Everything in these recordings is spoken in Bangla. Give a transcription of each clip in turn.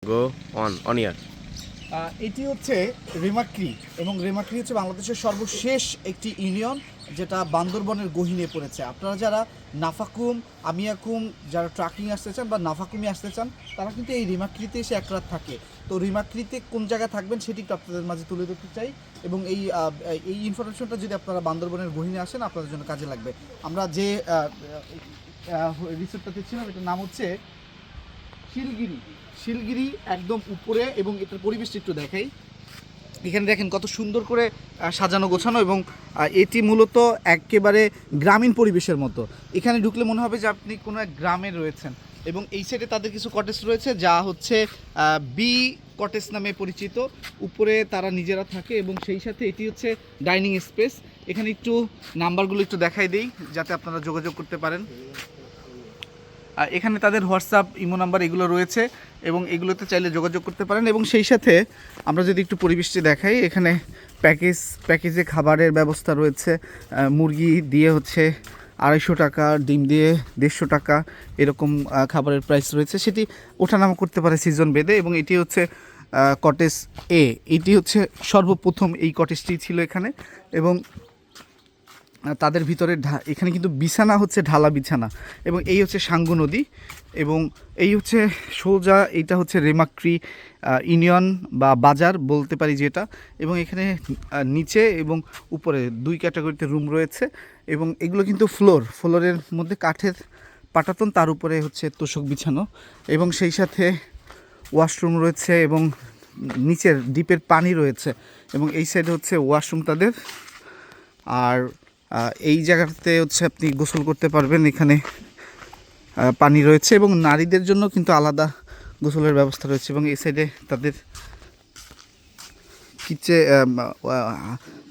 গো অন ইয়ার। এটি হচ্ছে রেমাক্রি এবং রেমাক্রি হচ্ছে বাংলাদেশের সর্বশেষ একটি ইউনিয়ন যেটা বান্দরবনের গহীনে পড়েছে। আপনারা যারা নাফাকুম, আমিয়াকুম যারা ট্রাকিং আসতে চান বা নাফাকুমে আসতে চান তারা কিন্তু এই রিমাক্রিতে এসে এক রাত থাকে। তো রিমাক্রিতে কোন জায়গায় থাকবেন সেটি একটু আপনাদের মাঝে তুলে ধরতে চাই এবং এই ইনফরমেশনটা যদি আপনারা বান্দরবনের গহীনে আসেন আপনাদের জন্য কাজে লাগবে। আমরা যে রিসোর্টটাতে ছিলাম এটার নাম হচ্ছে শিলগিরি। শিলগিরি একদম উপরে এবং এটার পরিবেশটা একটু দেখাই। এখানে দেখেন কত সুন্দর করে সাজানো গোছানো এবং এটি মূলত একেবারে গ্রামীণ পরিবেশের মতো। এখানে ঢুকলে মনে হবে যে আপনি কোনো এক গ্রামে রয়েছেন এবং এই সাইডে তাদের কিছু কটেজ রয়েছে যা হচ্ছে বি কটেজ নামে পরিচিত। উপরে তারা নিজেরা থাকে এবং সেই সাথে এটি হচ্ছে ডাইনিং স্পেস। এখানে একটু নাম্বারগুলো একটু দেখাই দেই যাতে আপনারা যোগাযোগ করতে পারেন। এখানে তাদের হোয়াটসঅ্যাপ, ইমো নাম্বার এগুলো রয়েছে এবং এগুলোতে চাইলে যোগাযোগ করতে পারেন। এবং সেই সাথে আমরা যদি একটু পরিবেশটি দেখাই, এখানে প্যাকেজে খাবারের ব্যবস্থা রয়েছে। মুরগি দিয়ে হচ্ছে 250 টাকা, ডিম দিয়ে 150 টাকা, এরকম খাবারের প্রাইস রয়েছে। সেটি ওঠানামা করতে পারে সিজন বেঁধে। এবং এটি হচ্ছে কটেজ এ। এটি হচ্ছে সর্বপ্রথম এই কটেজটি ছিল এখানে এবং তাদের ভিতরে এখানে কিন্তু বিছানা হচ্ছে ঢালা বিছানা এবং এই হচ্ছে সাঙ্গু নদী এবং এই হচ্ছে সোজা এইটা হচ্ছে রেমাক্রি ইউনিয়ন বা বাজার বলতে পারি যেটা। এবং এখানে নিচে এবং উপরে 2 ক্যাটাগরিতে রুম রয়েছে এবং এগুলো কিন্তু ফ্লোরের মধ্যে কাঠের পাটাতন, তার উপরে হচ্ছে তোষক বিছানো এবং সেই সাথে ওয়াশরুম রয়েছে এবং নিচের ডিপের পানি রয়েছে এবং এই সাইডে হচ্ছে ওয়াশরুম তাদের। আর এই জায়গাতে হচ্ছে আপনি গোসল করতে পারবেন, এখানে পানি রয়েছে এবং নারীদের জন্য কিন্তু আলাদা গোসলের ব্যবস্থা রয়েছে। এবং এই সাইডে তাদের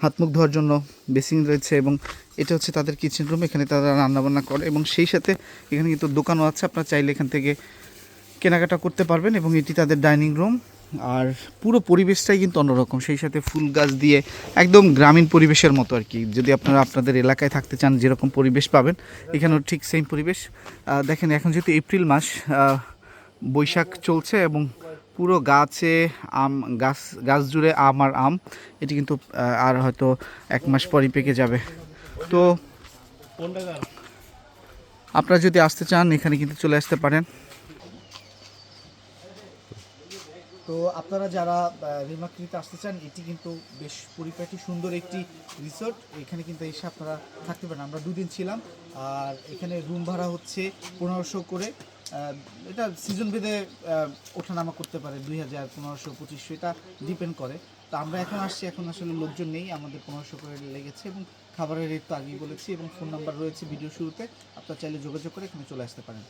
হাত মুখ ধোয়ার জন্য বেসিন রয়েছে এবং এটা হচ্ছে তাদের কিচেন রুম, এখানে তারা রান্নাবান্না করে এবং সেই সাথে এখানে কিন্তু দোকানও আছে, আপনারা চাইলে এখান থেকে কেনাকাটা করতে পারবেন। এবং এটি তাদের ডাইনিং রুম আর পুরো পরিবেশটাই কিন্তু অন্যরকম, সেই সাথে ফুল গাছ দিয়ে একদম গ্রামীণ পরিবেশের মতো আর কি। যদি আপনারা আপনাদের এলাকায় থাকতে চান যেরকম পরিবেশ পাবেন এখানেও ঠিক সেম পরিবেশ। দেখেন এখন যেহেতু এপ্রিল মাস, বৈশাখ চলছে এবং পুরো গাছে গাছ জুড়ে আম আর আম। এটি কিন্তু আর হয়তো 1 মাস পরই পেকে যাবে। তো আপনারা যদি আসতে চান এখানে কিন্তু চলে আসতে পারেন। তো আপনারা যারা রিমাক্রিতে আসতে চান এটি কিন্তু বেশ পরিপাটি সুন্দর একটি রিসোর্ট। এখানে কিন্তু এসে আপনারা থাকতে পারেন। আমরা 2 দিন ছিলাম আর এখানে রুম ভাড়া হচ্ছে 1500 করে। এটা সিজন ভেদে ওঠানামা করতে পারে, 2000, 1500, 2500, এটা ডিপেন্ড করে। তো আমরা এখন আসছি, এখন আসলে লোকজন নেই, আমাদের 1500 করে লেগেছে এবং খাবারের রেট তো আগেই বলেছি এবং ফোন নাম্বার রয়েছে ভিডিও শুরুতে, আপনারা চাইলে যোগাযোগ করে এখানে চলে আসতে পারেন।